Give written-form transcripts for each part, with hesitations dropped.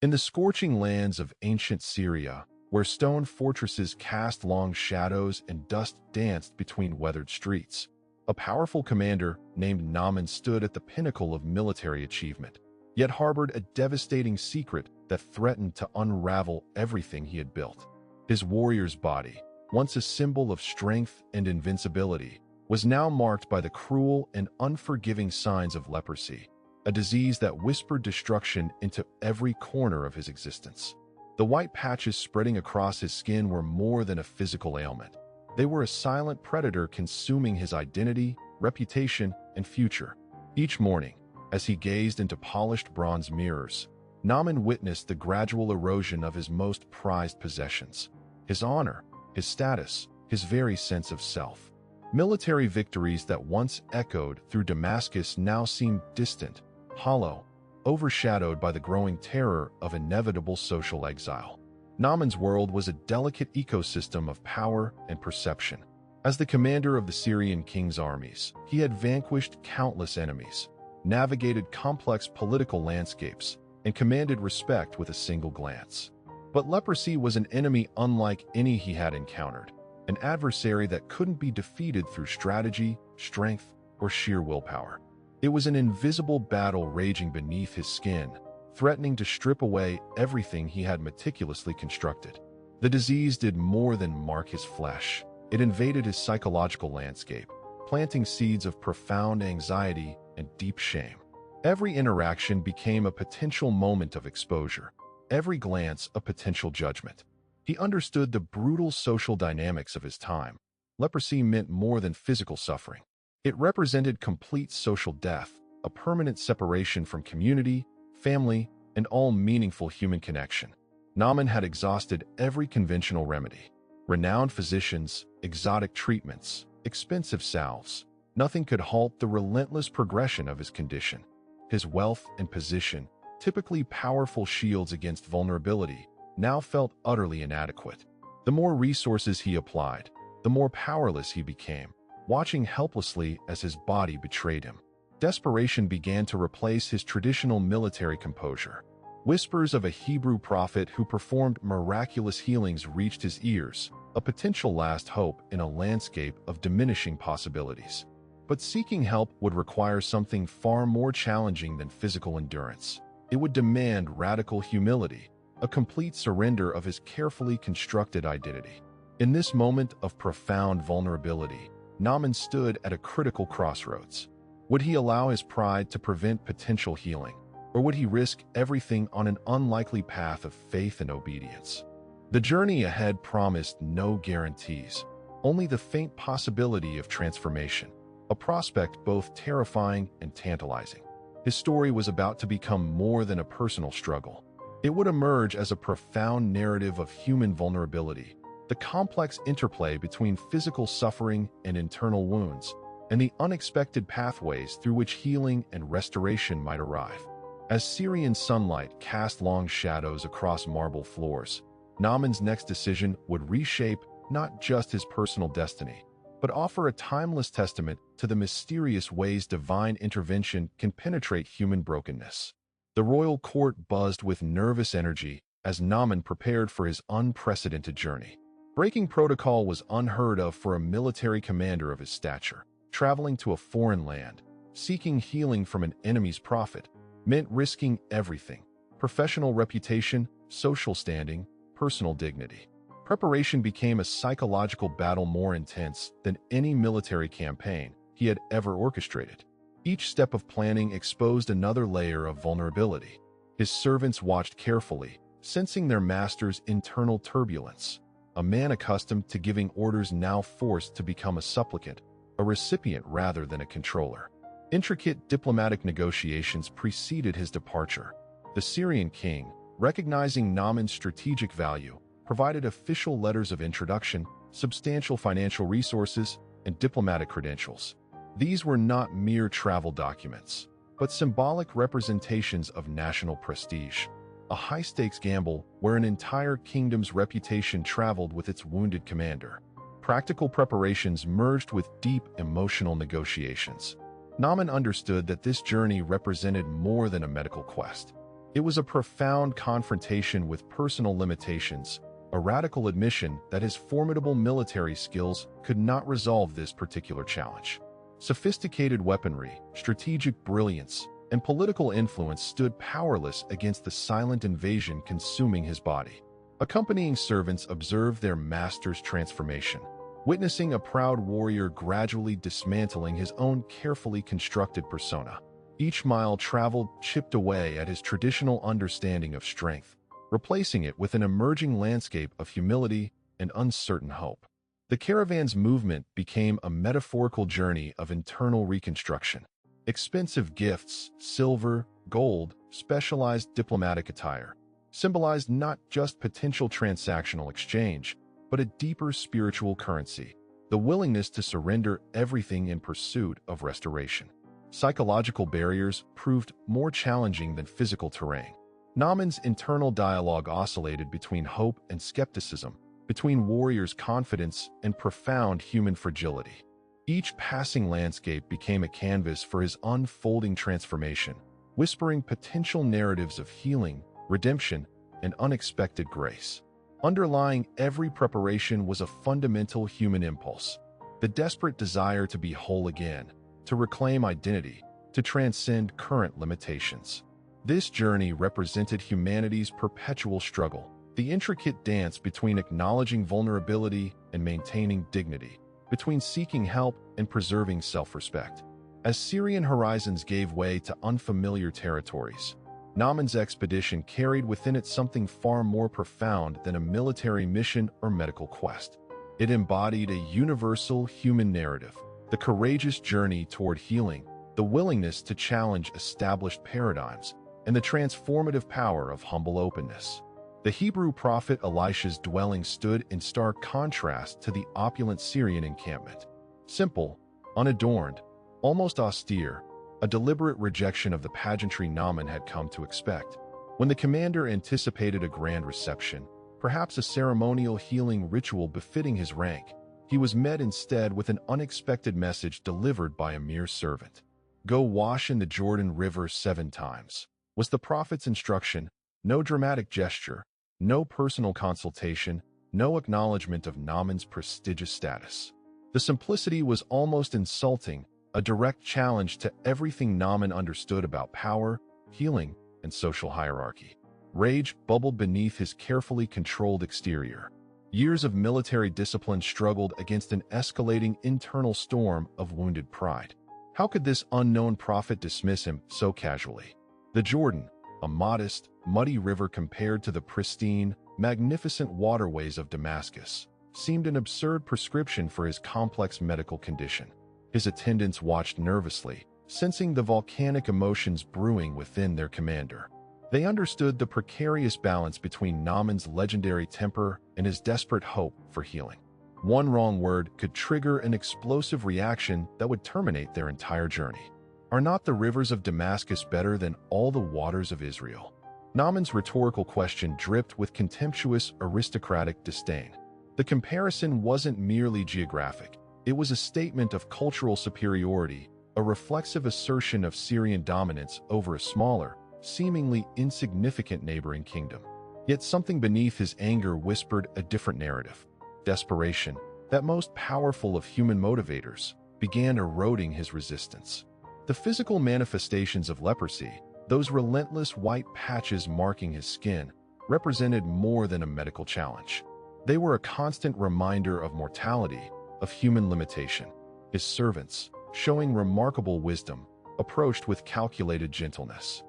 In the scorching lands of ancient Syria, where stone fortresses cast long shadows and dust danced between weathered streets, a powerful commander named Naaman stood at the pinnacle of military achievement, yet harbored a devastating secret that threatened to unravel everything he had built. His warrior's body, once a symbol of strength and invincibility, was now marked by the cruel and unforgiving signs of leprosy, a disease that whispered destruction into every corner of his existence. The white patches spreading across his skin were more than a physical ailment. They were a silent predator consuming his identity, reputation, and future. Each morning, as he gazed into polished bronze mirrors, Naaman witnessed the gradual erosion of his most prized possessions: his honor, his status, his very sense of self. Military victories that once echoed through Damascus now seemed distant, hollow, overshadowed by the growing terror of inevitable social exile. Naaman's world was a delicate ecosystem of power and perception. As the commander of the Syrian king's armies, he had vanquished countless enemies, navigated complex political landscapes, and commanded respect with a single glance. But leprosy was an enemy unlike any he had encountered, an adversary that couldn't be defeated through strategy, strength, or sheer willpower. It was an invisible battle raging beneath his skin, threatening to strip away everything he had meticulously constructed. The disease did more than mark his flesh. It invaded his psychological landscape, planting seeds of profound anxiety and deep shame. Every interaction became a potential moment of exposure, every glance a potential judgment. He understood the brutal social dynamics of his time. Leprosy meant more than physical suffering. It represented complete social death, a permanent separation from community, family, and all meaningful human connection. Naaman had exhausted every conventional remedy. Renowned physicians, exotic treatments, expensive salves. Nothing could halt the relentless progression of his condition. His wealth and position, typically powerful shields against vulnerability, now felt utterly inadequate. The more resources he applied, the more powerless he became, watching helplessly as his body betrayed him. Desperation began to replace his traditional military composure. Whispers of a Hebrew prophet who performed miraculous healings reached his ears, a potential last hope in a landscape of diminishing possibilities. But seeking help would require something far more challenging than physical endurance. It would demand radical humility, a complete surrender of his carefully constructed identity. In this moment of profound vulnerability, Naaman stood at a critical crossroads. Would he allow his pride to prevent potential healing, or would he risk everything on an unlikely path of faith and obedience? The journey ahead promised no guarantees, only the faint possibility of transformation, a prospect both terrifying and tantalizing. His story was about to become more than a personal struggle. It would emerge as a profound narrative of human vulnerability, the complex interplay between physical suffering and internal wounds, and the unexpected pathways through which healing and restoration might arrive. As Syrian sunlight cast long shadows across marble floors, Naaman's next decision would reshape not just his personal destiny, but offer a timeless testament to the mysterious ways divine intervention can penetrate human brokenness. The royal court buzzed with nervous energy as Naaman prepared for his unprecedented journey. Breaking protocol was unheard of for a military commander of his stature. Traveling to a foreign land, seeking healing from an enemy's prophet, meant risking everything: professional reputation, social standing, personal dignity. Preparation became a psychological battle more intense than any military campaign he had ever orchestrated. Each step of planning exposed another layer of vulnerability. His servants watched carefully, sensing their master's internal turbulence. A man accustomed to giving orders now forced to become a supplicant, a recipient rather than a controller. Intricate diplomatic negotiations preceded his departure. The Syrian king, recognizing Naaman's strategic value, provided official letters of introduction, substantial financial resources, and diplomatic credentials. These were not mere travel documents, but symbolic representations of national prestige, a high-stakes gamble where an entire kingdom's reputation traveled with its wounded commander. Practical preparations merged with deep emotional negotiations. Naaman understood that this journey represented more than a medical quest. It was a profound confrontation with personal limitations, a radical admission that his formidable military skills could not resolve this particular challenge. Sophisticated weaponry, strategic brilliance, and political influence stood powerless against the silent invasion consuming his body. Accompanying servants observed their master's transformation, witnessing a proud warrior gradually dismantling his own carefully constructed persona. Each mile traveled chipped away at his traditional understanding of strength, replacing it with an emerging landscape of humility and uncertain hope. The caravan's movement became a metaphorical journey of internal reconstruction. Expensive gifts, silver, gold, specialized diplomatic attire, symbolized not just potential transactional exchange, but a deeper spiritual currency, the willingness to surrender everything in pursuit of restoration. Psychological barriers proved more challenging than physical terrain. Naaman's internal dialogue oscillated between hope and skepticism, between warriors' confidence and profound human fragility. Each passing landscape became a canvas for his unfolding transformation, whispering potential narratives of healing, redemption, and unexpected grace. Underlying every preparation was a fundamental human impulse, the desperate desire to be whole again, to reclaim identity, to transcend current limitations. This journey represented humanity's perpetual struggle, the intricate dance between acknowledging vulnerability and maintaining dignity, between seeking help and preserving self-respect. As Syrian horizons gave way to unfamiliar territories, Naaman's expedition carried within it something far more profound than a military mission or medical quest. It embodied a universal human narrative, the courageous journey toward healing, the willingness to challenge established paradigms, and the transformative power of humble openness. The Hebrew prophet Elisha's dwelling stood in stark contrast to the opulent Syrian encampment. Simple, unadorned, almost austere, a deliberate rejection of the pageantry Naaman had come to expect. When the commander anticipated a grand reception, perhaps a ceremonial healing ritual befitting his rank, he was met instead with an unexpected message delivered by a mere servant. "Go wash in the Jordan River 7 times," was the prophet's instruction. No dramatic gesture, no personal consultation, no acknowledgement of Naaman's prestigious status. The simplicity was almost insulting, a direct challenge to everything Naaman understood about power, healing, and social hierarchy. Rage bubbled beneath his carefully controlled exterior. Years of military discipline struggled against an escalating internal storm of wounded pride. How could this unknown prophet dismiss him so casually? The Jordan, a modest, muddy river compared to the pristine, magnificent waterways of Damascus, seemed an absurd prescription for his complex medical condition. His attendants watched nervously, sensing the volcanic emotions brewing within their commander. They understood the precarious balance between Naaman's legendary temper and his desperate hope for healing. One wrong word could trigger an explosive reaction that would terminate their entire journey. Are not the rivers of Damascus better than all the waters of Israel? Naaman's rhetorical question dripped with contemptuous aristocratic disdain. The comparison wasn't merely geographic. It was a statement of cultural superiority, a reflexive assertion of Syrian dominance over a smaller, seemingly insignificant neighboring kingdom. Yet something beneath his anger whispered a different narrative. Desperation, that most powerful of human motivators, began eroding his resistance. The physical manifestations of leprosy, those relentless white patches marking his skin, represented more than a medical challenge. They were a constant reminder of mortality, of human limitation. His servants, showing remarkable wisdom, approached with calculated gentleness.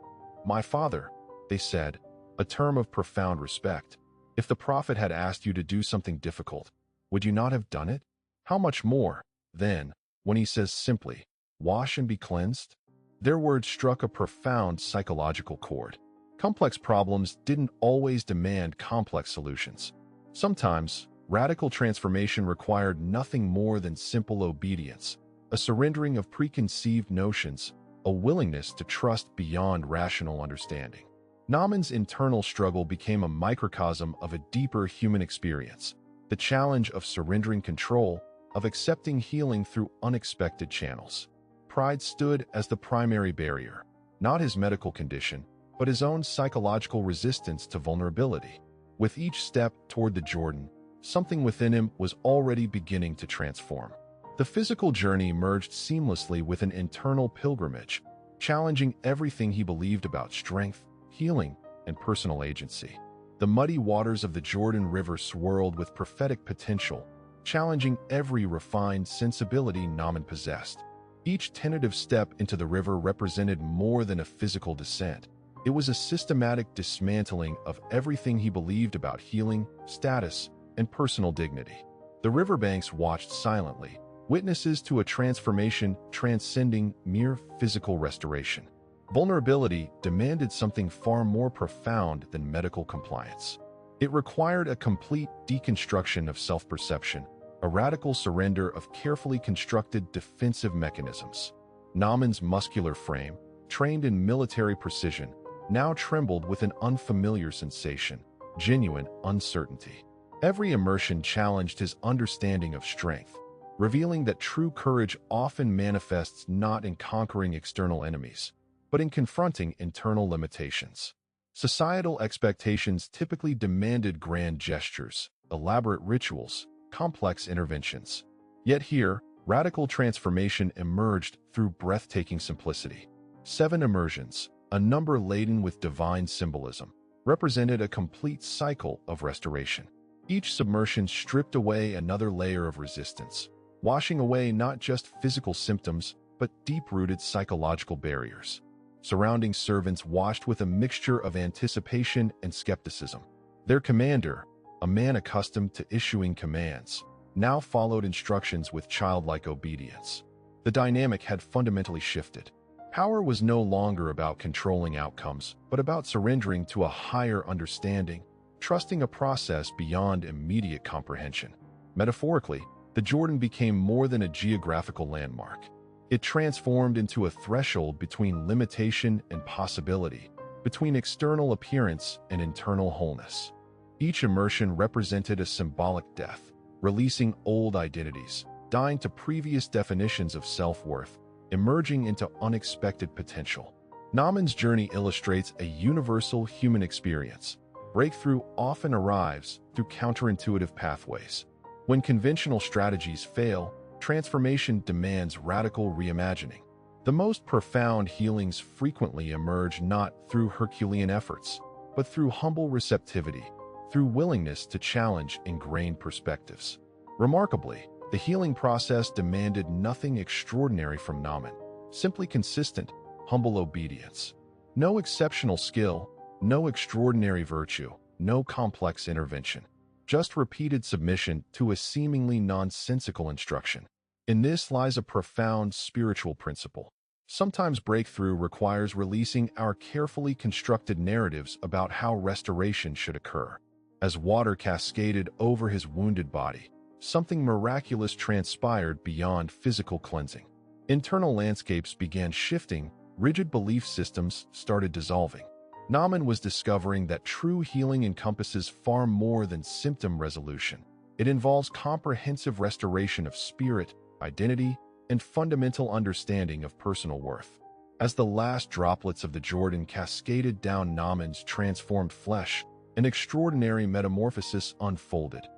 "My father," they said, a term of profound respect, "if the prophet had asked you to do something difficult, would you not have done it? How much more, then, when he says simply, 'Wash and be cleansed'?" Their words struck a profound psychological chord. Complex problems didn't always demand complex solutions. Sometimes, radical transformation required nothing more than simple obedience, a surrendering of preconceived notions, a willingness to trust beyond rational understanding. Naaman's internal struggle became a microcosm of a deeper human experience, the challenge of surrendering control, of accepting healing through unexpected channels. Pride stood as the primary barrier, not his medical condition, but his own psychological resistance to vulnerability. With each step toward the Jordan, something within him was already beginning to transform. The physical journey merged seamlessly with an internal pilgrimage, challenging everything he believed about strength, healing, and personal agency. The muddy waters of the Jordan River swirled with prophetic potential, challenging every refined sensibility Naaman possessed. Each tentative step into the river represented more than a physical descent. It was a systematic dismantling of everything he believed about healing, status, and personal dignity. The riverbanks watched silently, witnesses to a transformation transcending mere physical restoration. Vulnerability demanded something far more profound than medical compliance. It required a complete deconstruction of self-perception, a radical surrender of carefully constructed defensive mechanisms. Naaman's muscular frame, trained in military precision, now trembled with an unfamiliar sensation, genuine uncertainty. Every immersion challenged his understanding of strength, revealing that true courage often manifests not in conquering external enemies, but in confronting internal limitations. Societal expectations typically demanded grand gestures, elaborate rituals, complex interventions. Yet here, radical transformation emerged through breathtaking simplicity. 7 immersions, a number laden with divine symbolism, represented a complete cycle of restoration. Each submersion stripped away another layer of resistance, washing away not just physical symptoms, but deep-rooted psychological barriers. Surrounding servants watched with a mixture of anticipation and skepticism. Their commander, a man accustomed to issuing commands, now followed instructions with childlike obedience. The dynamic had fundamentally shifted. Power was no longer about controlling outcomes, but about surrendering to a higher understanding, trusting a process beyond immediate comprehension. Metaphorically, the Jordan became more than a geographical landmark. It transformed into a threshold between limitation and possibility, between external appearance and internal wholeness. Each immersion represented a symbolic death, releasing old identities, dying to previous definitions of self-worth, emerging into unexpected potential. Naaman's journey illustrates a universal human experience. Breakthrough often arrives through counterintuitive pathways. When conventional strategies fail, transformation demands radical reimagining. The most profound healings frequently emerge not through Herculean efforts, but through humble receptivity, through willingness to challenge ingrained perspectives. Remarkably, the healing process demanded nothing extraordinary from Naaman, simply consistent, humble obedience. No exceptional skill, no extraordinary virtue, no complex intervention. Just repeated submission to a seemingly nonsensical instruction. In this lies a profound spiritual principle. Sometimes breakthrough requires releasing our carefully constructed narratives about how restoration should occur. As water cascaded over his wounded body, something miraculous transpired beyond physical cleansing. Internal landscapes began shifting, rigid belief systems started dissolving. Naaman was discovering that true healing encompasses far more than symptom resolution. It involves comprehensive restoration of spirit, identity, and fundamental understanding of personal worth. As the last droplets of the Jordan cascaded down Naaman's transformed flesh, an extraordinary metamorphosis unfolded,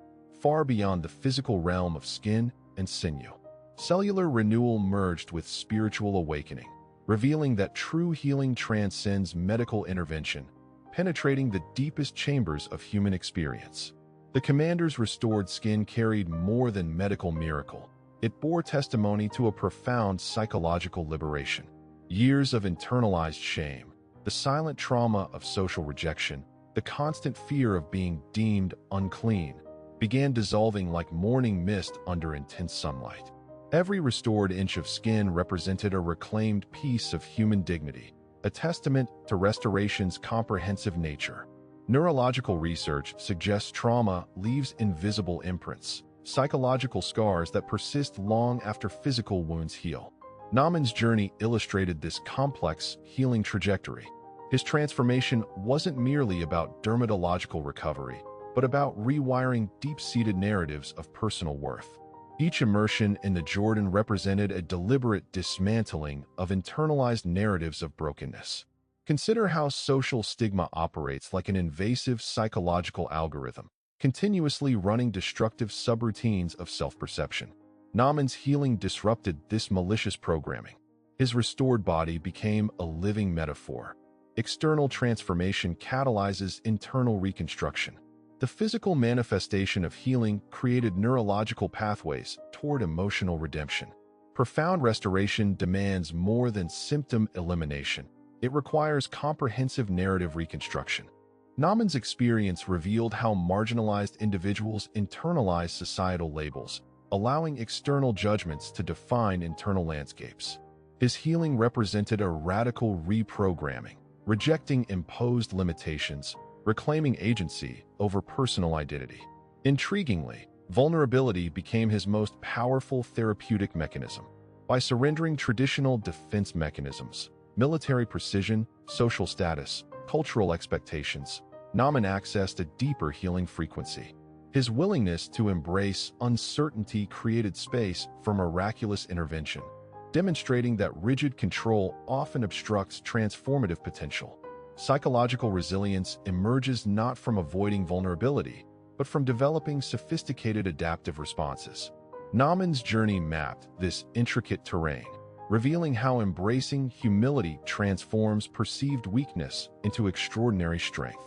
far beyond the physical realm of skin and sinew. Cellular renewal merged with spiritual awakening, revealing that true healing transcends medical intervention, penetrating the deepest chambers of human experience. The commander's restored skin carried more than medical miracle. It bore testimony to a profound psychological liberation. Years of internalized shame, the silent trauma of social rejection, the constant fear of being deemed unclean, began dissolving like morning mist under intense sunlight. Every restored inch of skin represented a reclaimed piece of human dignity, a testament to restoration's comprehensive nature. Neurological research suggests trauma leaves invisible imprints, psychological scars that persist long after physical wounds heal. Naaman's journey illustrated this complex, healing trajectory. His transformation wasn't merely about dermatological recovery, but about rewiring deep-seated narratives of personal worth. Each immersion in the Jordan represented a deliberate dismantling of internalized narratives of brokenness. Consider how social stigma operates like an invasive psychological algorithm, continuously running destructive subroutines of self-perception. Naaman's healing disrupted this malicious programming. His restored body became a living metaphor. External transformation catalyzes internal reconstruction. The physical manifestation of healing created neurological pathways toward emotional redemption. Profound restoration demands more than symptom elimination. It requires comprehensive narrative reconstruction. Naaman's experience revealed how marginalized individuals internalize societal labels, allowing external judgments to define internal landscapes. His healing represented a radical reprogramming, rejecting imposed limitations, reclaiming agency over personal identity. Intriguingly, vulnerability became his most powerful therapeutic mechanism. By surrendering traditional defense mechanisms, military precision, social status, cultural expectations, Naaman accessed a deeper healing frequency. His willingness to embrace uncertainty created space for miraculous intervention, demonstrating that rigid control often obstructs transformative potential. Psychological resilience emerges not from avoiding vulnerability, but from developing sophisticated adaptive responses. Naaman's journey mapped this intricate terrain, revealing how embracing humility transforms perceived weakness into extraordinary strength.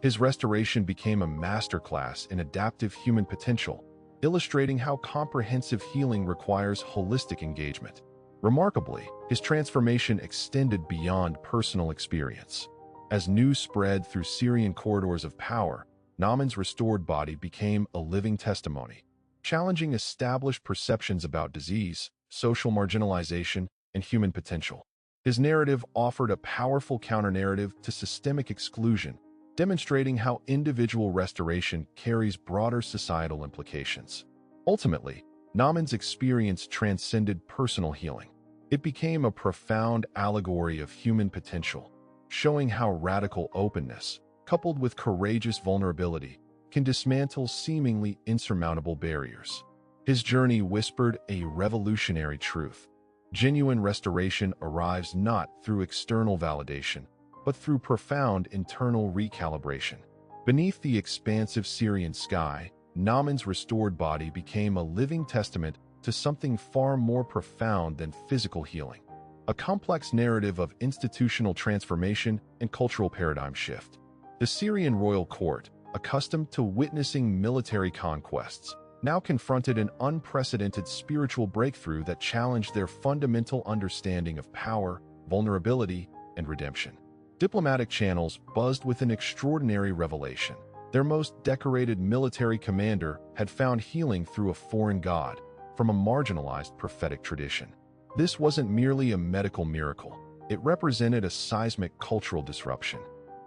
His restoration became a masterclass in adaptive human potential, illustrating how comprehensive healing requires holistic engagement. Remarkably, his transformation extended beyond personal experience. As news spread through Syrian corridors of power, Naaman's restored body became a living testimony, challenging established perceptions about disease, social marginalization, and human potential. His narrative offered a powerful counter-narrative to systemic exclusion, demonstrating how individual restoration carries broader societal implications. Ultimately, Naaman's experience transcended personal healing. It became a profound allegory of human potential, showing how radical openness, coupled with courageous vulnerability, can dismantle seemingly insurmountable barriers. His journey whispered a revolutionary truth. Genuine restoration arrives not through external validation, but through profound internal recalibration. Beneath the expansive Syrian sky, Naaman's restored body became a living testament to something far more profound than physical healing, a complex narrative of institutional transformation and cultural paradigm shift. The Syrian royal court, accustomed to witnessing military conquests, now confronted an unprecedented spiritual breakthrough that challenged their fundamental understanding of power, vulnerability, and redemption. Diplomatic channels buzzed with an extraordinary revelation. Their most decorated military commander had found healing through a foreign god, from a marginalized prophetic tradition. This wasn't merely a medical miracle. It represented a seismic cultural disruption.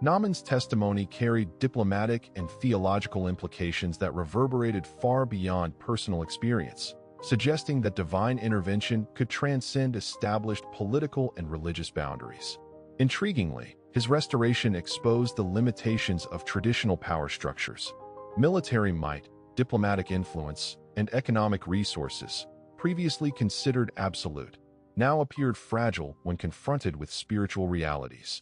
Naaman's testimony carried diplomatic and theological implications that reverberated far beyond personal experience, suggesting that divine intervention could transcend established political and religious boundaries. Intriguingly, his restoration exposed the limitations of traditional power structures. Military might, diplomatic influence, and economic resources, previously considered absolute, now appeared fragile when confronted with spiritual realities.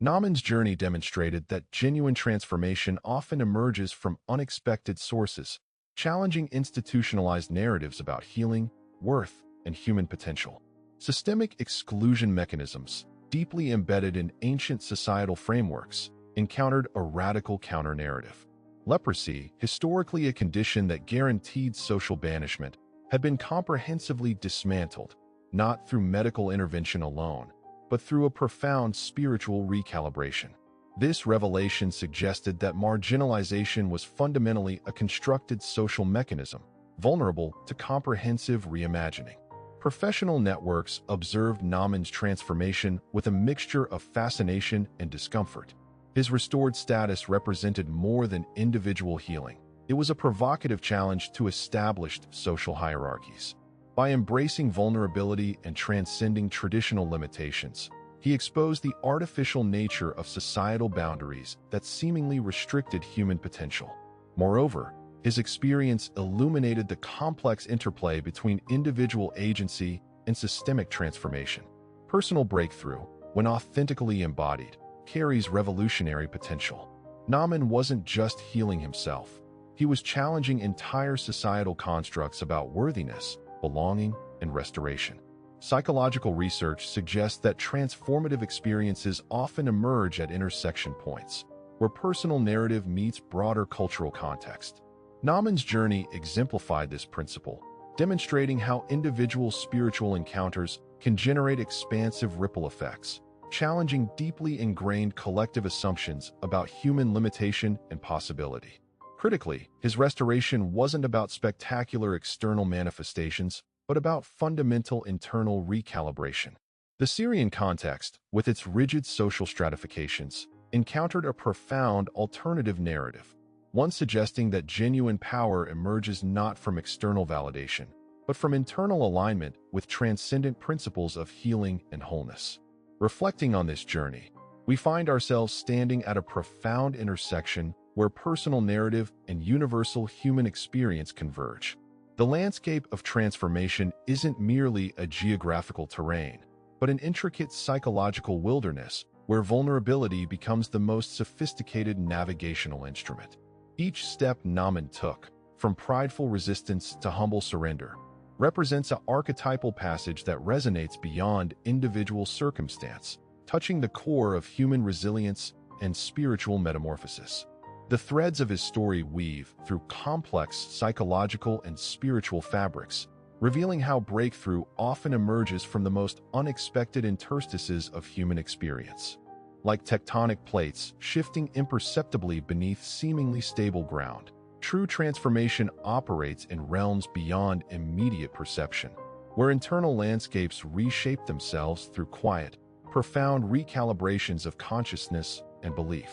Naaman's journey demonstrated that genuine transformation often emerges from unexpected sources, challenging institutionalized narratives about healing, worth, and human potential. Systemic exclusion mechanisms, deeply embedded in ancient societal frameworks, encountered a radical counter-narrative. Leprosy, historically a condition that guaranteed social banishment, had been comprehensively dismantled, not through medical intervention alone, but through a profound spiritual recalibration. This revelation suggested that marginalization was fundamentally a constructed social mechanism, vulnerable to comprehensive reimagining. Professional networks observed Naaman's transformation with a mixture of fascination and discomfort. His restored status represented more than individual healing. It was a provocative challenge to established social hierarchies. By embracing vulnerability and transcending traditional limitations, he exposed the artificial nature of societal boundaries that seemingly restricted human potential. Moreover, his experience illuminated the complex interplay between individual agency and systemic transformation. Personal breakthrough, when authentically embodied, carries revolutionary potential. Naaman wasn't just healing himself. He was challenging entire societal constructs about worthiness, belonging, and restoration. Psychological research suggests that transformative experiences often emerge at intersection points, where personal narrative meets broader cultural context. Naaman's journey exemplified this principle, demonstrating how individual spiritual encounters can generate expansive ripple effects, challenging deeply ingrained collective assumptions about human limitation and possibility. Critically, his restoration wasn't about spectacular external manifestations, but about fundamental internal recalibration. The Syrian context, with its rigid social stratifications, encountered a profound alternative narrative, one suggesting that genuine power emerges not from external validation, but from internal alignment with transcendent principles of healing and wholeness. Reflecting on this journey, we find ourselves standing at a profound intersection where personal narrative and universal human experience converge. The landscape of transformation isn't merely a geographical terrain, but an intricate psychological wilderness where vulnerability becomes the most sophisticated navigational instrument. Each step Naaman took, from prideful resistance to humble surrender, represents an archetypal passage that resonates beyond individual circumstance, touching the core of human resilience and spiritual metamorphosis. The threads of his story weave through complex psychological and spiritual fabrics, revealing how breakthrough often emerges from the most unexpected interstices of human experience. Like tectonic plates shifting imperceptibly beneath seemingly stable ground, true transformation operates in realms beyond immediate perception, where internal landscapes reshape themselves through quiet, profound recalibrations of consciousness and belief.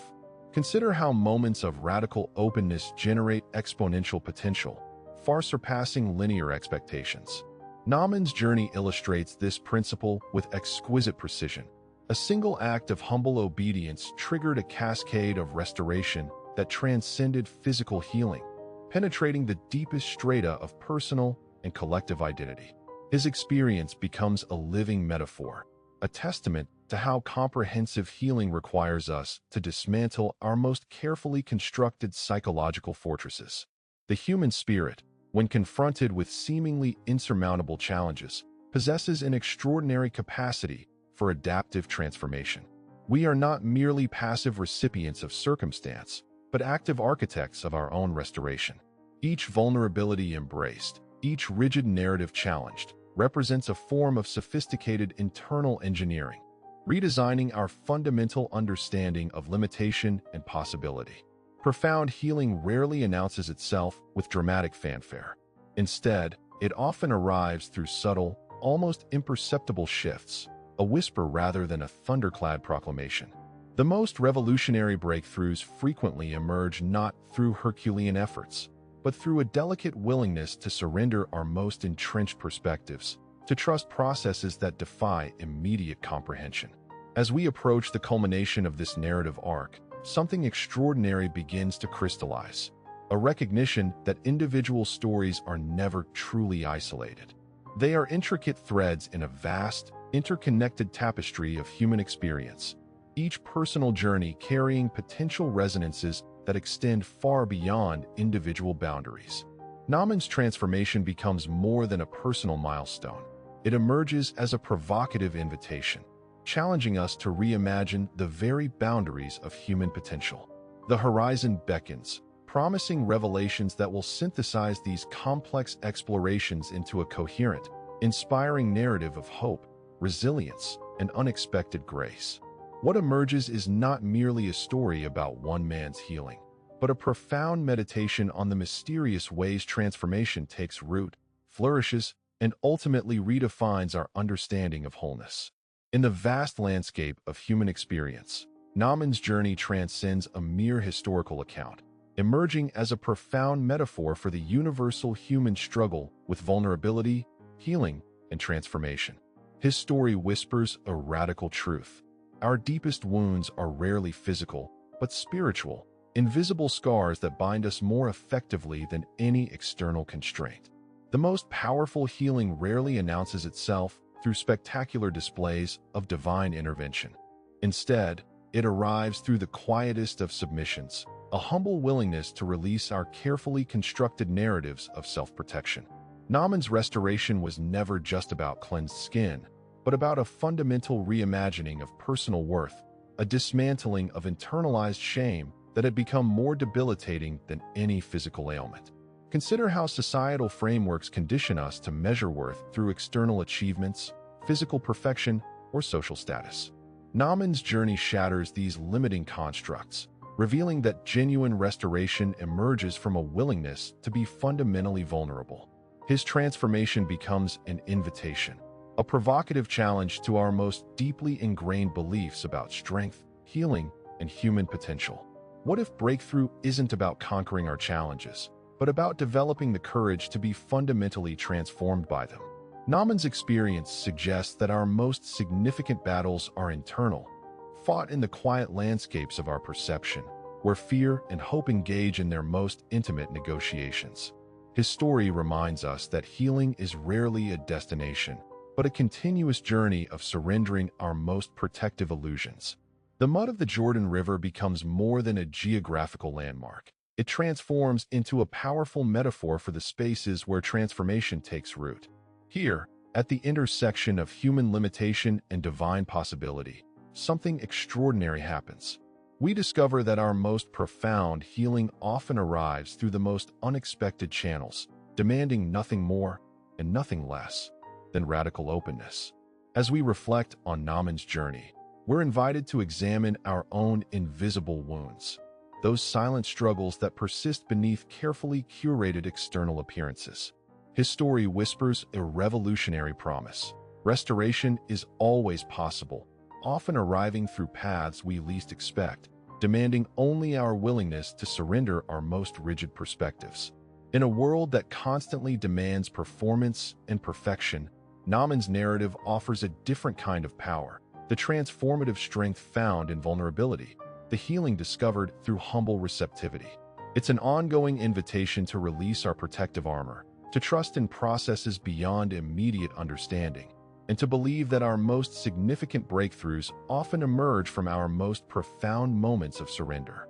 Consider how moments of radical openness generate exponential potential, far surpassing linear expectations. Naaman's journey illustrates this principle with exquisite precision. A single act of humble obedience triggered a cascade of restoration that transcended physical healing, penetrating the deepest strata of personal and collective identity. His experience becomes a living metaphor, a testament to how comprehensive healing requires us to dismantle our most carefully constructed psychological fortresses. The human spirit, when confronted with seemingly insurmountable challenges, possesses an extraordinary capacity for adaptive transformation. We are not merely passive recipients of circumstance, but active architects of our own restoration. Each vulnerability embraced, each rigid narrative challenged, represents a form of sophisticated internal engineering, redesigning our fundamental understanding of limitation and possibility. Profound healing rarely announces itself with dramatic fanfare. Instead, it often arrives through subtle, almost imperceptible shifts, a whisper rather than a thunderclad proclamation. The most revolutionary breakthroughs frequently emerge not through Herculean efforts, but through a delicate willingness to surrender our most entrenched perspectives, to trust processes that defy immediate comprehension. As we approach the culmination of this narrative arc, something extraordinary begins to crystallize, a recognition that individual stories are never truly isolated. They are intricate threads in a vast, interconnected tapestry of human experience, each personal journey carrying potential resonances that extend far beyond individual boundaries. Naaman's transformation becomes more than a personal milestone. It emerges as a provocative invitation, challenging us to reimagine the very boundaries of human potential. The horizon beckons, promising revelations that will synthesize these complex explorations into a coherent, inspiring narrative of hope, resilience, and unexpected grace. What emerges is not merely a story about one man's healing, but a profound meditation on the mysterious ways transformation takes root, flourishes, and ultimately redefines our understanding of wholeness. In the vast landscape of human experience, Naaman's journey transcends a mere historical account, emerging as a profound metaphor for the universal human struggle with vulnerability, healing, and transformation. His story whispers a radical truth. Our deepest wounds are rarely physical, but spiritual, invisible scars that bind us more effectively than any external constraint. The most powerful healing rarely announces itself through spectacular displays of divine intervention. Instead, It arrives through the quietest of submissions, a humble willingness to release our carefully constructed narratives of self-protection. Naaman's restoration was never just about cleansed skin, but about a fundamental reimagining of personal worth, a dismantling of internalized shame that had become more debilitating than any physical ailment. Consider how societal frameworks condition us to measure worth through external achievements, physical perfection, or social status. Naaman's journey shatters these limiting constructs, revealing that genuine restoration emerges from a willingness to be fundamentally vulnerable. His transformation becomes an invitation, a provocative challenge to our most deeply ingrained beliefs about strength, healing, and human potential. What if breakthrough isn't about conquering our challenges, but about developing the courage to be fundamentally transformed by them? Naaman's experience suggests that our most significant battles are internal, fought in the quiet landscapes of our perception, where fear and hope engage in their most intimate negotiations. His story reminds us that healing is rarely a destination, but a continuous journey of surrendering our most protective illusions. The mud of the Jordan River becomes more than a geographical landmark. It transforms into a powerful metaphor for the spaces where transformation takes root. Here, at the intersection of human limitation and divine possibility, something extraordinary happens. We discover that our most profound healing often arrives through the most unexpected channels, demanding nothing more and nothing less than radical openness. As we reflect on Naaman's journey, we're invited to examine our own invisible wounds, those silent struggles that persist beneath carefully curated external appearances. His story whispers a revolutionary promise. Restoration is always possible, often arriving through paths we least expect, demanding only our willingness to surrender our most rigid perspectives. In a world that constantly demands performance and perfection, Naaman's narrative offers a different kind of power, the transformative strength found in vulnerability, the healing discovered through humble receptivity. It's an ongoing invitation to release our protective armor, to trust in processes beyond immediate understanding, and to believe that our most significant breakthroughs often emerge from our most profound moments of surrender.